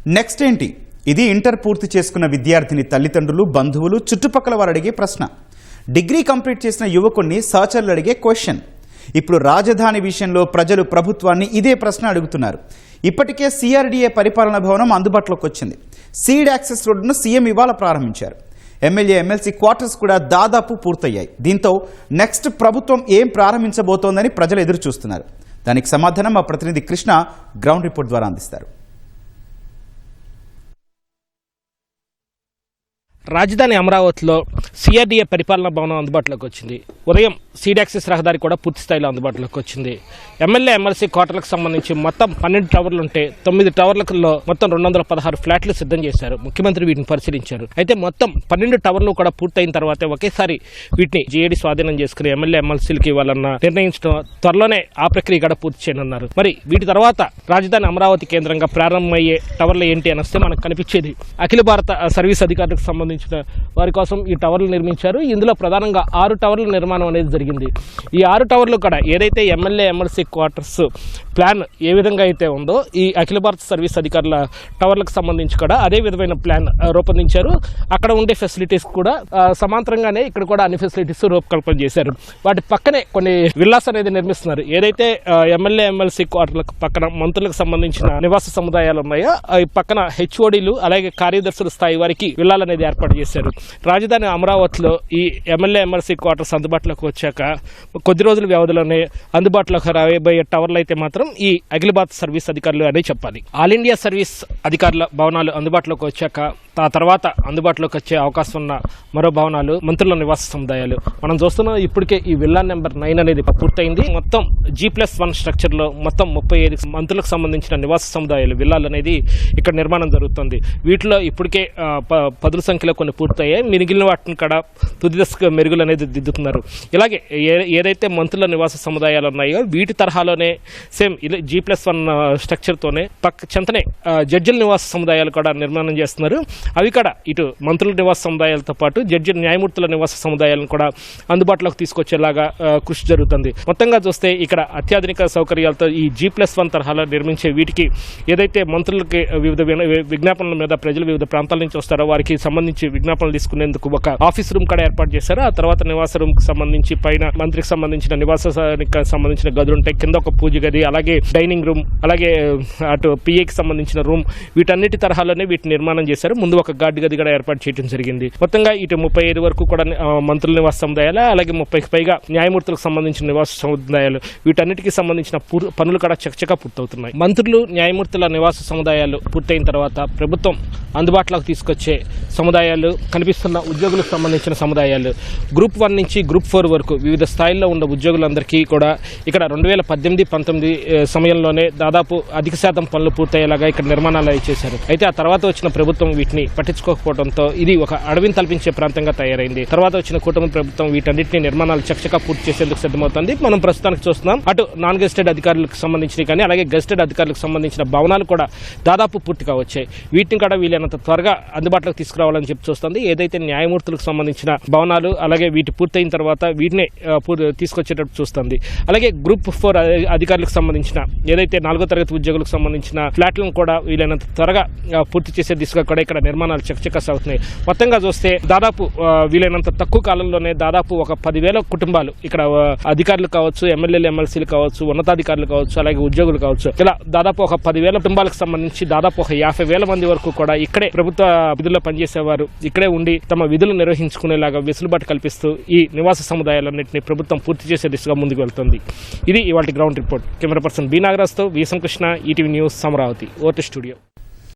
Next ఏంటి? ఇది inter పూర్తి చేసుకున్న విద్యార్థిని తల్లిదండ్రులు, బంధువులు, చుట్టుపక్కల వారు అడిగే ప్రశ్న. డిగ్రీ కంప్లీట్ చేసిన యువకుడిని సర్చర్లు అడిగే క్వశ్చన్. ఇప్పుడు రాజధాని విషయంలో ప్రజలు ప్రభుత్వాన్ని ఇదే ప్రశ్న అడుగుతున్నారు. ఇప్పటికే సిఆర్డీఏ పరిపాలనా భవనం అందుబాటులోకి వచ్చింది. సీడ్ యాక్సెస్ రోడ్డును సీఎం ఇవాళ ప్రారంభించారు. ఎమ్మెల్యే, ఎమ్మెల్సీ క్వార్టర్స్ కూడా దాదాపు పూర్తయ్యాయి. దీంతో నెక్స్ట్ ప్రభుత్వం ఏం ప్రారంభించబోతోందని ప్రజలు ఎదురు చూస్తున్నారు. దానికి సమాధానం మా ప్రతినిధి కృష్ణ గ్రౌండ్ రిపోర్ట్ ద్వారా అందిస్తారు. రాజధాని అమరావతిలో సిఆర్డీఏ పరిపాలనా భవనం అందుబాటులోకి వచ్చింది. ఉదయం సీడ్ యాక్సెస్ రహదారి కూడా పూర్తి స్థాయిలో అందుబాటులోకి వచ్చింది. ఎమ్మెల్యే, ఎమ్మెల్సీ క్వార్టర్లకు సంబంధించి మొత్తం 12 టవర్లు ఉంటే 9 టవర్లలో మొత్తం 216 ఫ్లాట్లు సిద్ధం చేశారు. ముఖ్యమంత్రి వీటిని పరిశీలించారు. అయితే మొత్తం 12 టవర్లు కూడా పూర్తయిన తర్వాత ఒకేసారి వీటిని జీఏడీ స్వాధీనం చేసుకుని ఎమ్మెల్యే, ఎమ్మెల్సీలకి ఇవ్వాలన్న నిర్ణయించడం త్వరలోనే ఆ ప్రక్రియ కూడా పూర్తి చేయనున్నారు. మరి వీటి తర్వాత రాజధాని అమరావతి కేంద్రంగా ప్రారంభమయ్యే టవర్లు ఏంటి అని వస్తే మనకు కనిపించేది అఖిల భారత సర్వీస్ అధికారులకు సంబంధించిన వారి కోసం ఈ టవర్లు నిర్మించారు. ఇందులో ప్రధానంగా 6 టవర్ల నిర్మాణం అనేది జరిగింది. ఈ 6 టవర్లు కూడా ఏదైతే MLA, MLC quarters plan A విధంగా అయితే ఉందో ఈ అఖిల భారత సర్వీస్ అధికారుల టవర్లకు సంబంధించి కూడా అదే విధమైన ప్లాన్ రూపొందించారు. అక్కడ ఉండే ఫెసిలిటీస్ కూడా సమాంతరంగానే ఇక్కడ కూడా అన్ని ఫెసిలిటీస్ రూపకల్పన చేశారు. వాటి పక్కనే కొన్ని విల్లాస్ అనేది నిర్మిస్తున్నారు. ఏదైతే ఎమ్మెల్యే, ఎమ్మెల్సీ క్వార్టర్లకు పక్కన మంత్రులకు సంబంధించిన నివాస సముదాయాలు ఉన్నాయో ఈ పక్కన హెచ్ఓడీలు అలాగే కార్యదర్శుల స్థాయి వారికి విల్లాలు అనేది ఏర్పాటు చేశారు. రాజధాని అమరావతిలో ఈ ఎమ్మెల్యే, ఎమ్మెల్సీ క్వార్టర్స్ అందుబాటులోకి వచ్చాక కొద్ది రోజుల వ్యవధిలోనే అందుబాటులోకి రాబోయే టవర్లు అయితే మాత్రం ఈ అఖిల భారత సర్వీస్ అధికారులు అనే చెప్పాలి. ఆల్ ఇండియా సర్వీస్ అధికారుల భవనాలు అందుబాటులోకి వచ్చాక ఆ తర్వాత అందుబాటులోకి వచ్చే అవకాశం ఉన్న మరో భవనాలు మంత్రుల నివాస సముదాయాలు. మనం చూస్తున్నాం ఇప్పటికే ఈ విల్లా నెంబర్ 9 అనేది పూర్తయింది. మొత్తం G+1 స్ట్రక్చర్ లో మొత్తం 35 మంత్రులకు సంబంధించిన నివాస సముదాయాలు, విల్లాలు అనేది ఇక్కడ నిర్మాణం జరుగుతుంది. వీటిలో ఇప్పటికే పదుల సంఖ్యలో కొన్ని పూర్తయ్యాయి. మిగిలిన వాటిని కూడా తుది దశకు మెరుగులు అనేది దిద్దుతున్నారు. ఇలాగే ఏదైతే మంత్రుల నివాస సముదాయాలు ఉన్నాయో వీటి తరహాలోనే సేమ్ G+1 స్ట్రక్చర్ తోనే చెంతనే జడ్జిల నివాస సముదాయాలు కూడా నిర్మాణం చేస్తున్నారు. అవి కూడా ఇటు మంత్రుల నివాస సముదాయాలతో పాటు జడ్జి, న్యాయమూర్తుల నివాస సముదాయాలను కూడా అందుబాటులోకి తీసుకొచ్చేలాగా కృషి జరుగుతుంది. మొత్తంగా చూస్తే ఇక్కడ అత్యాధునిక సౌకర్యాలతో ఈ G+1 తరహాలో నిర్మించే వీటికి ఏదైతే మంత్రులకి వివిధ విజ్ఞాపనల మీద ప్రజలు వివిధ ప్రాంతాల నుంచి వస్తారో వారికి సంబంధించి విజ్ఞాపనలు తీసుకునేందుకు ఒక ఆఫీస్ రూమ్ కూడా ఏర్పాటు చేశారు. ఆ తర్వాత నివాస రూమ్ కి సంబంధించి పైన మంత్రికి సంబంధించిన నివాసానికి సంబంధించిన గదులు ఉంటాయి. కింద ఒక పూజ గది, అలాగే డైనింగ్ రూమ్, అలాగే అటు పిఏకి సంబంధించిన రూమ్, వీటన్నిటి తరహాలోనే వీటిని నిర్మాణం చేశారు. ముందు ఒక గార్డు గది కూడా ఏర్పాటు చేయడం జరిగింది. మొత్తంగా ఇటు 35 వరకు కూడా మంత్రుల నివాస సముదాయాలు, అలాగే 30కి పైగా న్యాయమూర్తులకు సంబంధించిన నివాస సముదాయాలు, వీటన్నిటికీ సంబంధించిన పనులు కూడా చకచకా పూర్తవుతున్నాయి. మంత్రులు, న్యాయమూర్తుల నివాస సముదాయాలు పూర్తయిన తర్వాత ప్రభుత్వం అందుబాటులోకి తీసుకొచ్చే సముదాయాలు, కనిపిస్తున్న ఉద్యోగులకు సంబంధించిన సముదాయాలు, గ్రూప్ 1 నుంచి గ్రూప్ 4 వరకు వివిధ స్థాయిల్లో ఉన్న ఉద్యోగులందరికీ కూడా ఇక్కడ 2018-19 సమయంలోనే దాదాపు అధిక శాతం పనులు పూర్తయ్యేలాగా ఇక్కడ నిర్మాణాలు చేశారు. అయితే ఆ తర్వాత వచ్చిన ప్రభుత్వం వీటిని పట్టించుకోకపోవడంతో ఇది ఒక అడవిని తలపించే ప్రాంతంగా తయారైంది. తర్వాత వచ్చిన కూటమి ప్రభుత్వం వీటన్నిటిని నిర్మాణాలు చకచకా పూర్తి చేసేందుకు సిద్ధమవుతుంది. మనం ప్రస్తుతానికి చూస్తున్నాం అటు నాన్ గెజిటెడ్ అధికారులకు సంబంధించినవి కానీ అలాగే గెజిటెడ్ అధికారులకు సంబంధించిన భవనాలు కూడా దాదాపు పూర్తిగా వచ్చాయి. వీటిని కూడా వీలైనంత త్వరగా అందుబాటులోకి తీసుకురావాలని చెప్పి చూస్తుంది. ఏదైతే న్యాయమూర్తులకు సంబంధించిన భవనాలు అలాగే వీటి పూర్తయిన తర్వాత వీటిని తీసుకొచ్చేటట్టు చూస్తుంది. అలాగే గ్రూప్ 4 అధికారులకు సంబంధించిన ఏదైతే 4వ తరగతి ఉద్యోగులకు సంబంధించిన ఫ్లాట్లను కూడా వీలైనంత త్వరగా పూర్తి చేసే దిశగా కూడా ఇక్కడ నిర్మాణాలు చకచకా సాగుతున్నాయి. మొత్తంగా చూస్తే దాదాపు వీలైనంత తక్కువ కాలంలోనే దాదాపు ఒక 10,000 కుటుంబాలు ఇక్కడ అధికారులు కావచ్చు, ఎమ్మెల్యేలు, ఎమ్మెల్సీలు కావచ్చు, ఉన్నతాధికారులు కావచ్చు, అలాగే ఉద్యోగులు కావచ్చు, ఇలా దాదాపు ఒక 10,000 కుటుంబాలకు సంబంధించి దాదాపు ఒక 50,000 మంది వరకు కూడా ఇక్కడే ప్రభుత్వ విధుల్లో పనిచేసేవారు ఇక్కడే ఉండి తమ విధులు నిర్వహించుకునేలాగా వెసులుబాటు కల్పిస్తూ ఈ నివాస సముదాయాలన్నింటినీ ప్రభుత్వం పూర్తి చేసే దిశగా ముందుకు వెళ్తుంది. ఇది ఇవాళ ground report. Camera person B నాగరాజ్తో V. Krishna, ETV news, Amaravati. ఓటు స్టూడియో.